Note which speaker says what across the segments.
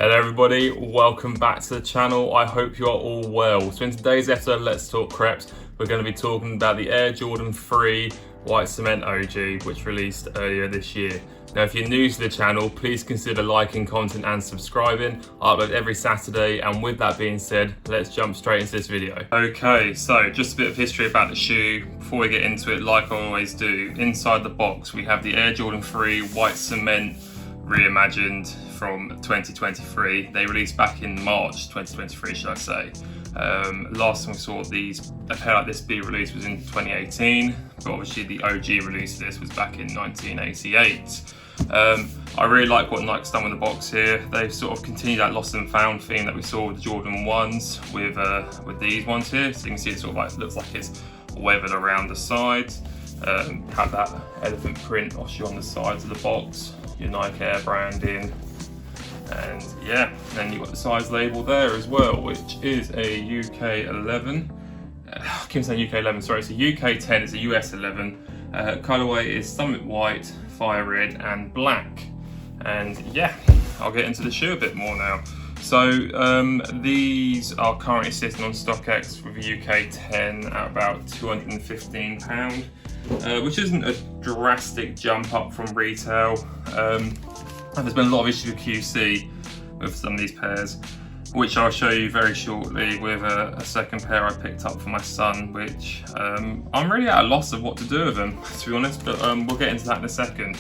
Speaker 1: Hello everybody, welcome back to the channel. I hope you are all well. So in today's episode, Let's Talk Creps, we're going to be talking about the Air Jordan 3 White Cement OG, which released earlier this year. Now, if you're new to the channel, please consider liking content and subscribing. I upload every Saturday, and with that being said, let's jump straight into this video. Okay, so just a bit of history about the shoe. Before we get into it, like I always do, inside the box, we have the Air Jordan 3 White Cement reimagined from 2023. They released back in March 2023, should I say. Last time we saw a pair like this be released was in 2018, but obviously the OG release of this was back in 1988. I really like what Nike's done with the box here. They've sort of continued that lost and found theme that we saw with the Jordan 1s with these ones here. So you can see it sort of like looks like it's weathered around the sides. Have that elephant print obviously on the sides of the box, your Nike Air branding, and yeah, then you've got the size label there as well, which is a UK 11. I keep saying UK 11, sorry, it's a UK 10, it's a US 11. Colorway is Summit White, Fire Red, and Black. And yeah, I'll get into the shoe a bit more now. So these are currently sitting on StockX with a UK 10 at about £215, which isn't a drastic jump up from retail. And there's been a lot of issues with QC with some of these pairs, which I'll show you very shortly with a second pair I picked up for my son, which I'm really at a loss of what to do with them, to be honest, but we'll get into that in a second.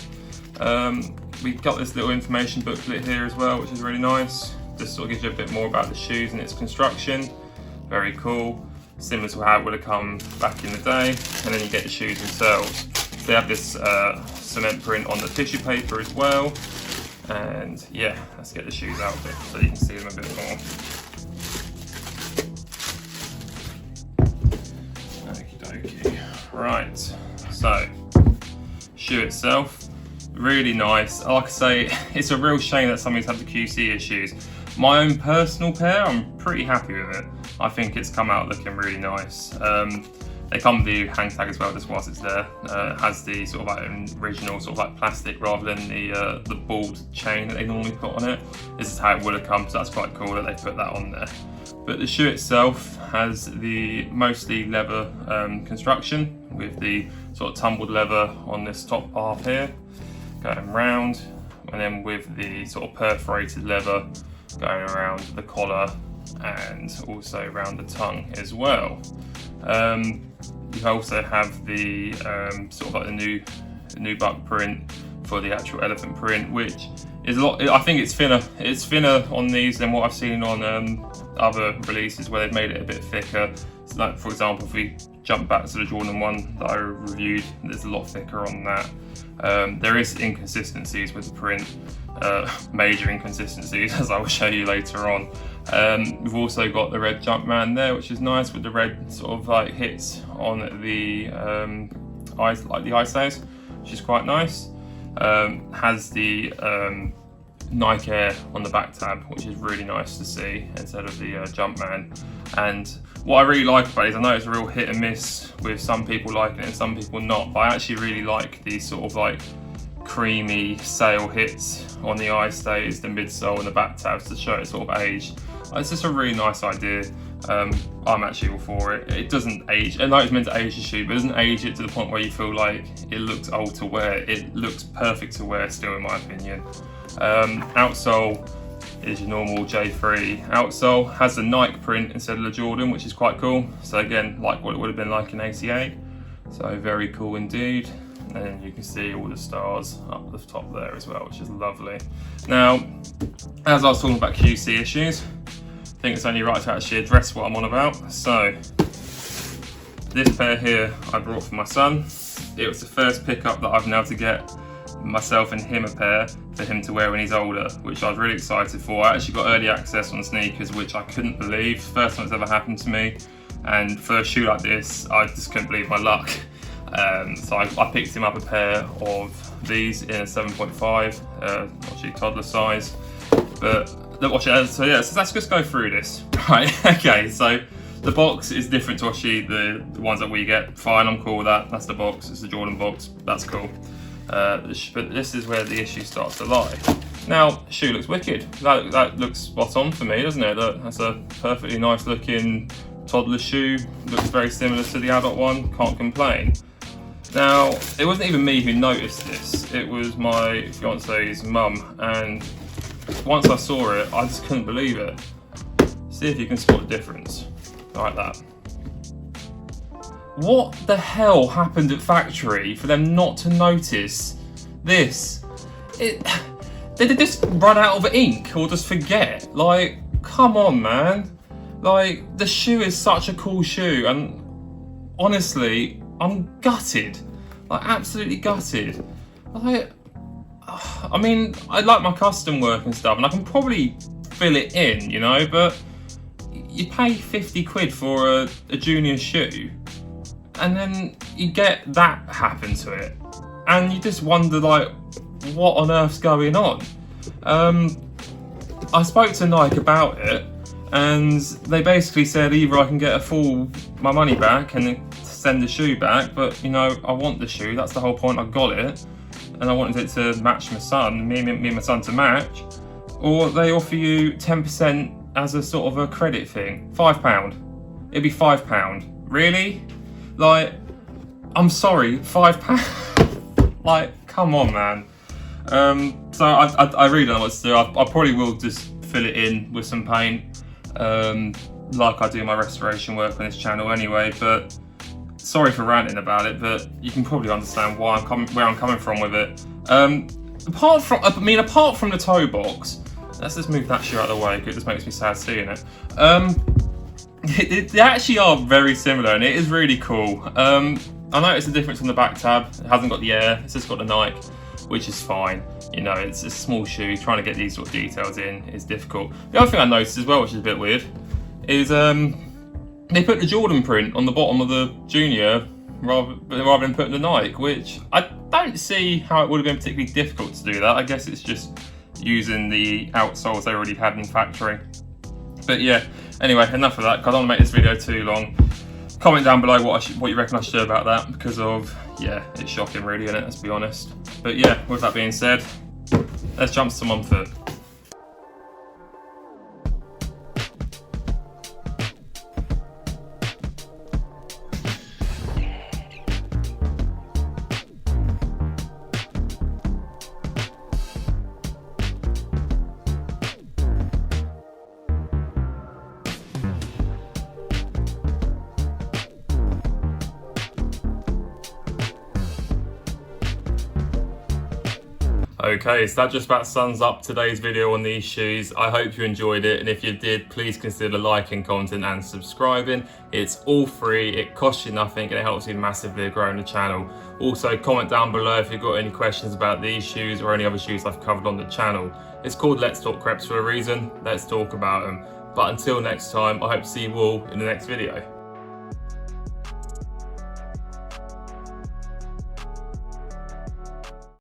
Speaker 1: We got this little information booklet here as well, which is really nice. Just sort of gives you a bit more about the shoes and its construction. Very cool, similar to how it would have come back in the day. And then you get the shoes themselves. So they have this cement print on the tissue paper as well. And yeah, let's get the shoes out a bit so you can see them a bit more. Okie dokie. Right, so shoe itself, really nice. Like I say, it's a real shame that some of these have the QC issues. My own personal pair, I'm pretty happy with it. I think it's come out looking really nice. They come with the hang tag as well, just whilst it's there. It has the sort of like original sort of like plastic rather than the balled chain that they normally put on it. This is how it would have come, so that's quite cool that they put that on there. But the shoe itself has the mostly leather construction with the sort of tumbled leather on this top half here, going round, and then with the sort of perforated leather going around the collar and also around the tongue as well. You also have the sort of like the new buck print for the actual elephant print, which is a lot. I think it's thinner. It's thinner on these than what I've seen on other releases where they've made it a bit thicker. So like, for example, if we jump back to the Jordan 1 that I reviewed, there's a lot thicker on that. There is inconsistencies with the print, major inconsistencies, as I will show you later on. We've also got the red Jumpman there, which is nice, with the red sort of like hits on the eyes, like the eye stays, which is quite nice. Has the Nike Air on the back tab, which is really nice to see instead of the Jumpman. And what I really like about it is, I know it's a real hit and miss with some people liking it and some people not, but I actually really like these sort of like creamy sail hits on the eye stays, the midsole and the back tabs to show it sort of age. It's just a really nice idea. I'm actually all for it. It doesn't age, I know it's meant to age the shoe, but it doesn't age it to the point where you feel like it looks old to wear. It looks perfect to wear still, in my opinion. Outsole is your normal J3 outsole, has the Nike print instead of the Jordan, which is quite cool. So again, like what it would have been like in 88. So very cool indeed. And then you can see all the stars up the top there as well, which is lovely. Now, as I was talking about QC issues, I think it's only right to actually address what I'm on about. So, this pair here I brought for my son. It was the first pickup that I've been able to get myself and him a pair for him to wear when he's older, which I was really excited for. I actually got early access on sneakers, which I couldn't believe. First time it's ever happened to me. And for a shoe like this, I just couldn't believe my luck. So I picked him up a pair of these in a 7.5, actually toddler size. But so yeah, so let's just go through this. Right, okay, so the box is different to actually the ones that we get. Fine, I'm cool with that. That's the box, it's the Jordan box, that's cool. But this is where the issue starts to lie. Now, shoe looks wicked. That looks spot on for me, doesn't it? That's a perfectly nice looking toddler shoe. Looks very similar to the adult one, can't complain. Now, it wasn't even me who noticed this. It was my fiance's mum, and once I saw it, I just couldn't believe it. See if you can spot the difference, like that. What the hell happened at factory for them not to notice this? Did they just run out of ink or just forget? Like, come on, man. Like, the shoe is such a cool shoe, and honestly, I'm gutted. Like, absolutely gutted. Like, I mean, I like my custom work and stuff, and I can probably fill it in, you know, but you pay 50 quid for a junior shoe, and then you get that happen to it, and you just wonder, like, what on earth's going on? I spoke to Nike about it, and they basically said either I can get my money back and then send the shoe back, but you know, I want the shoe, that's the whole point, I got it, and I wanted it to match my son, me and my son to match, or they offer you 10% as a sort of a credit thing. £5. It'd be £5. Really? Like, I'm sorry, £5? Like, come on, man. So I really don't know what to do. I probably will just fill it in with some paint, like I do my restoration work on this channel anyway, but sorry for ranting about it, but you can probably understand where I'm coming from with it. Apart from the toe box, let's just move that shoe out of the way because it just makes me sad seeing it. They actually are very similar, and it is really cool. I noticed the difference on the back tab. It hasn't got the air, it's just got the Nike, which is fine. You know, it's a small shoe, trying to get these sort of details in is difficult. The other thing I noticed as well, which is a bit weird, is they put the Jordan print on the bottom of the Junior rather than putting the Nike, which I don't see how it would have been particularly difficult to do that. I guess it's just using the outsoles they already had in factory. But yeah, anyway, enough of that, because I don't want to make this video too long. Comment down below what you reckon I should do about that, because yeah, it's shocking really, isn't it, let's be honest. But yeah, with that being said, let's jump to some on foot. Okay, so that just about sums up today's video on these shoes. I hope you enjoyed it, and if you did, please consider liking content and subscribing. It's all free, it costs you nothing, and it helps me massively grow the channel. Also, comment down below if you've got any questions about these shoes or any other shoes I've covered on the channel. It's called Let's Talk Creps for a reason. Let's talk about them. But until next time, I hope to see you all in the next video.